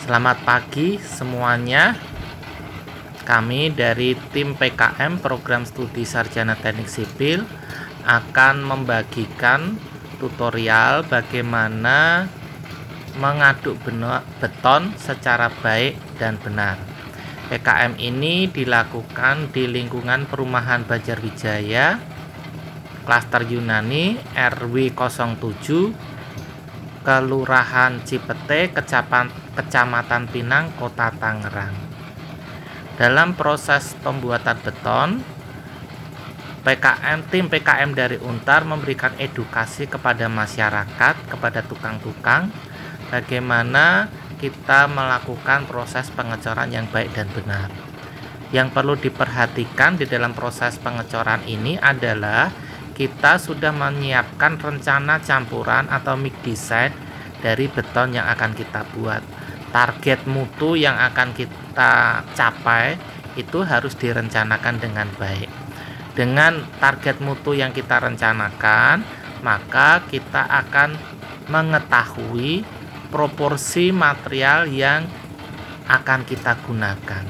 Selamat pagi semuanya. Kami dari tim PKM Program Studi Sarjana Teknik Sipil akan membagikan tutorial bagaimana mengaduk beton secara baik dan benar. PKM ini dilakukan di lingkungan perumahan Banjarwijaya, Klaster Yunani, RW 07, Kelurahan Cipete, Kecamatan Pinang, Kota Tangerang. Dalam proses pembuatan beton, tim PKM dari Untar memberikan edukasi kepada masyarakat, kepada tukang-tukang, bagaimana kita melakukan proses pengecoran yang baik dan benar. Yang perlu diperhatikan di dalam proses pengecoran ini adalah kita sudah menyiapkan rencana campuran atau mix design dari beton yang akan kita buat. Target mutu yang akan kita capai itu harus direncanakan dengan baik. Dengan target mutu yang kita rencanakan, maka kita akan mengetahui proporsi material yang akan kita gunakan.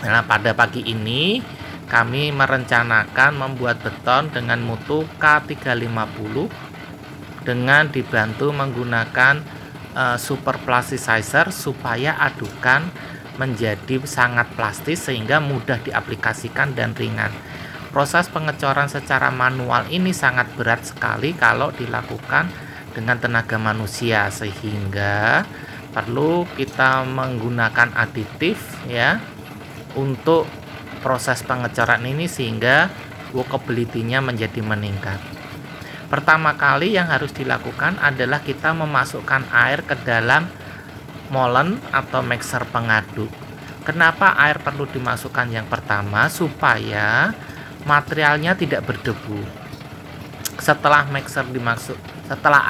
Nah, pada pagi ini kami merencanakan membuat beton dengan mutu K350 dengan dibantu menggunakan super plasticizer supaya adukan menjadi sangat plastis sehingga mudah diaplikasikan dan ringan. Proses pengecoran secara manual ini sangat berat sekali kalau dilakukan dengan tenaga manusia, sehingga perlu kita menggunakan aditif ya untuk proses pengecoran ini sehingga workability-nya menjadi meningkat. Pertama kali yang harus dilakukan adalah kita memasukkan air ke dalam molen atau mixer pengaduk. Kenapa air perlu dimasukkan yang pertama? Supaya materialnya tidak berdebu. Setelah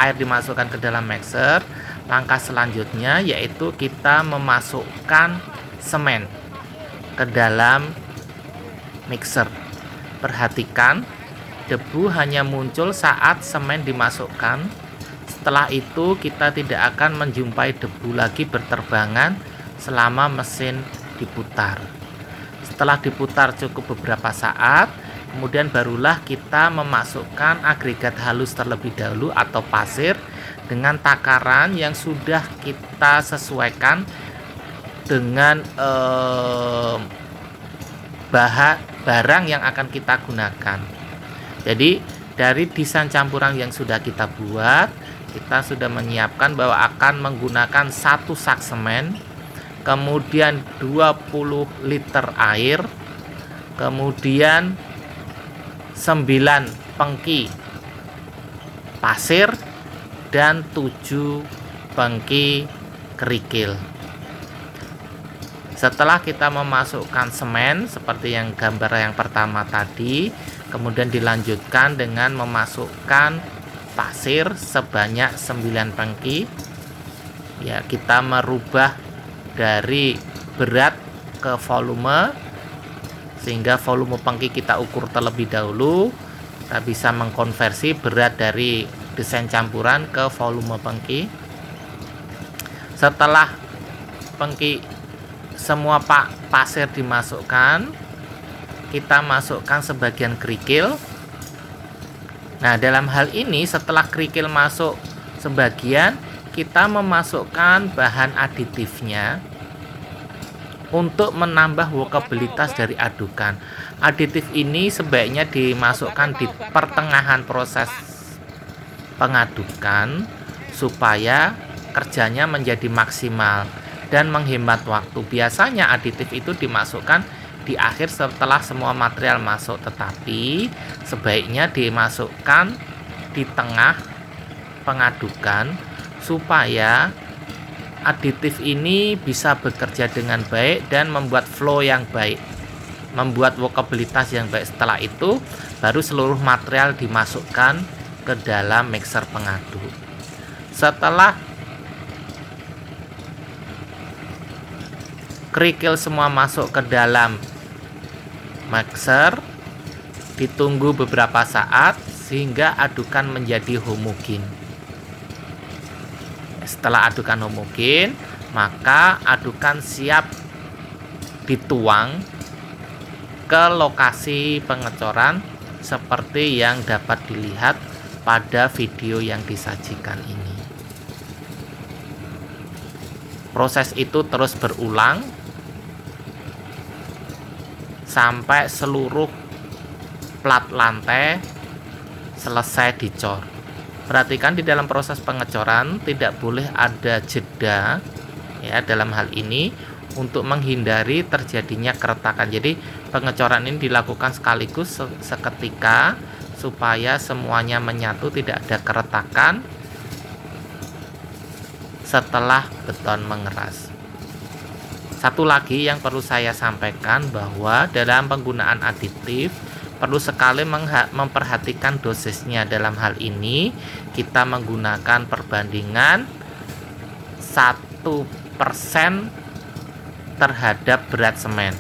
air dimasukkan ke dalam mixer, langkah selanjutnya yaitu kita memasukkan semen ke dalam mixer. Perhatikan, debu hanya muncul saat semen dimasukkan. Setelah itu kita tidak akan menjumpai debu lagi berterbangan selama mesin diputar. Setelah diputar cukup beberapa saat, kemudian barulah kita memasukkan agregat halus terlebih dahulu atau pasir dengan takaran yang sudah kita sesuaikan dengan barang yang akan kita gunakan. Jadi dari desain campuran yang sudah kita buat, kita sudah menyiapkan bahwa akan menggunakan 1 sak semen, kemudian 20 liter air, kemudian 9 pengki pasir dan 7 pengki kerikil. Setelah kita memasukkan semen seperti yang gambar yang pertama tadi, kemudian dilanjutkan dengan memasukkan pasir sebanyak 9 pengki. Ya, kita merubah dari berat ke volume sehingga volume pengki kita ukur terlebih dahulu. Kita bisa mengkonversi berat dari desain campuran ke volume pengki. Setelah pengki semua pasir dimasukkan, kita masukkan sebagian kerikil. Nah, dalam hal ini setelah kerikil masuk sebagian, kita memasukkan bahan aditifnya untuk menambah workabilitas dari adukan. Aditif ini sebaiknya dimasukkan di pertengahan proses pengadukan supaya kerjanya menjadi maksimal dan menghemat waktu. Biasanya aditif itu dimasukkan di akhir setelah semua material masuk, tetapi sebaiknya dimasukkan di tengah pengadukan supaya aditif ini bisa bekerja dengan baik dan membuat flow yang baik, membuat workabilitas yang baik. Setelah itu baru seluruh material dimasukkan ke dalam mixer pengaduk. Setelah kerikil semua masuk ke dalam mixer, ditunggu beberapa saat sehingga adukan menjadi homogen. Setelah adukan homogen, maka adukan siap dituang ke lokasi pengecoran seperti yang dapat dilihat pada video yang disajikan ini. Proses itu terus berulang sampai seluruh plat lantai selesai dicor. Perhatikan di dalam proses pengecoran tidak boleh ada jeda ya dalam hal ini untuk menghindari terjadinya keretakan. Jadi pengecoran ini dilakukan sekaligus seketika supaya semuanya menyatu, tidak ada keretakan setelah beton mengeras. Satu lagi yang perlu saya sampaikan bahwa dalam penggunaan aditif perlu sekali memperhatikan dosisnya. Dalam hal ini kita menggunakan perbandingan 1% terhadap berat semen.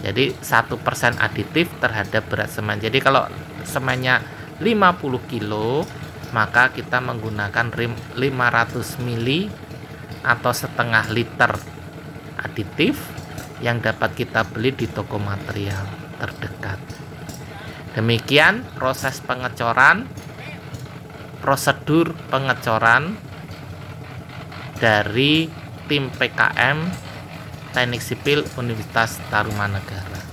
Jadi 1% aditif terhadap berat semen. Jadi kalau semennya 50 kilo, maka kita menggunakan 500 mili atau setengah liter aditif yang dapat kita beli di toko material terdekat. Demikian proses pengecoran, prosedur pengecoran dari tim PKM Teknik Sipil Universitas Tarumanegara.